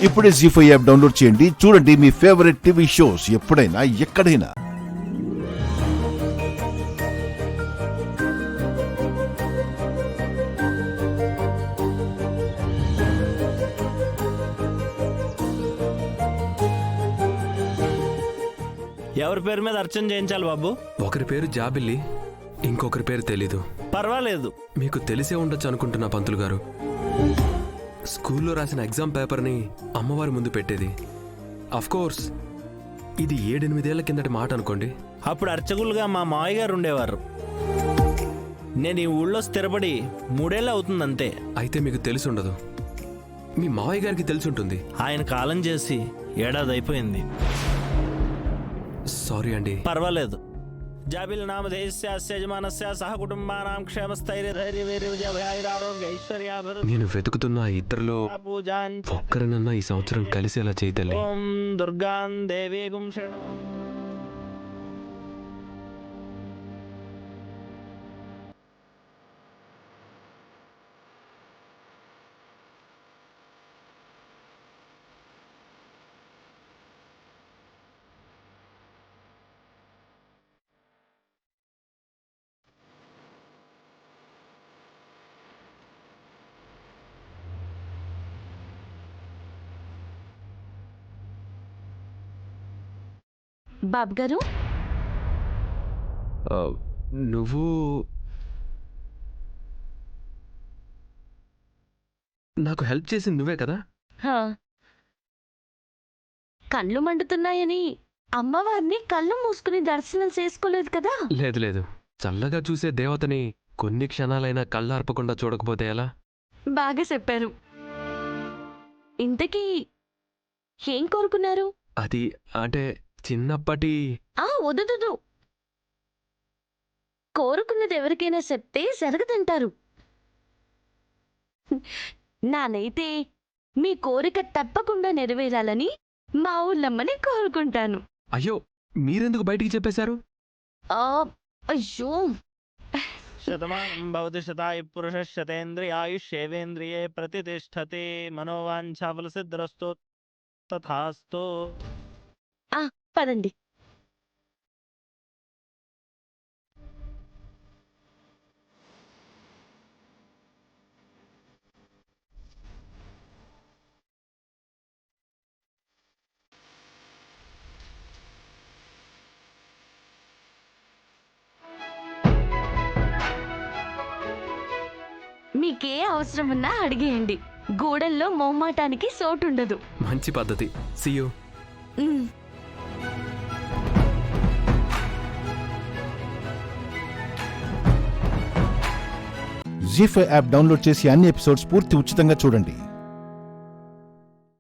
ఇప్పుడే జీ5 app download చేయండి. చూడండి మీ ఫేవరెట్ టీవీ షోస్ ఎప్పుడైనా ఎక్కడైనా. ఎవరి పేరు మీద అర్చన చేయించాలి బాబు? ఒకరి పేరు జాబిల్లి, ఇంకొకరి పేరు తెలీదు. పర్వాలేదు, మీకు తెలిసే ఉండొచ్చు అనుకుంటున్నా పంతులు గారు. స్కూల్లో రాసిన ఎగ్జామ్ పేపర్ని అమ్మవారి ముందు పెట్టేది. కోర్స్ ఇది 7-8 ఏళ్ల కిందటి మాట అనుకోండి. అప్పుడు అర్చకులుగా మా మావయ్య గారు ఉండేవారు. నేను ఈ ఊళ్ళో స్థిరపడి 3 ఏళ్ళు అవుతుందంతే. అయితే మీకు తెలిసి ఉండదు, మీ మావయ్య గారికి తెలిసి ఉంటుంది. ఆయన కాలం చేసి 1 ఏడాది అయిపోయింది. సారీ అండి. పర్వాలేదు. జాబిల్ నామధేయస్య యజమానస్య సహ కుటుంబానాం క్షేమస్థైర్యధైర్యవీర్యజయైరారోగ్యైశ్వర్యాభివృద్ధి. నేను వెతుకుతున్న ఆ ఇద్దరిలో ఒక్కరినన్నా ఈ సంవత్సరం కలిసేలా చేయతలే. ఓం దుర్గాం దేవీగుం శరణం. బాబు గారు, నువ్వు నాకు హెల్ప్ చేసింది నువ్వే కదా? హా. కళ్ళు మండుతున్నాయని అమ్మవారిని కళ్ళు మూసుకుని దర్శనం చేసుకోలేదు కదా? లేదు లేదు, చల్లగా చూసే దేవతని కొన్ని క్షణాలైనా కళ్ళార్పకుండా చూడకపోతే ఎలా? బాగా చెప్పారు. ఇంతకీ ఏం కోరుకున్నారు? అది అంటే చిన్నప్పటి వద్దు, కోరుకున్నది ఎవరికైనా చెప్తే జరగదంటారు. నానైతే మీ కోరిక తప్పకుండా నెరవేరాలని మా ఊళ్ళమ్మని కోరుకుంటాను. అయ్యో, మీరెందుకు బయటికి చెప్పేశారు? అయ్యో, శతమానం భవతి శతాయు పురుష శతేంద్రియాయుష్యేవేంద్రియే ప్రతిష్టతే మనోవాంఛాఫలసిద్ధిరస్తు తథాస్తు. పదండి. మీకే అవసరం ఉన్నా అడిగేయండి. గూడెల్లో మొహమాటానికి చోటుండదు. మంచి పద్ధతి. See you. Zee5 app download చేసి అన్ని ఎపిసోడ్స్ పూర్తి ఉచితంగా చూడండి.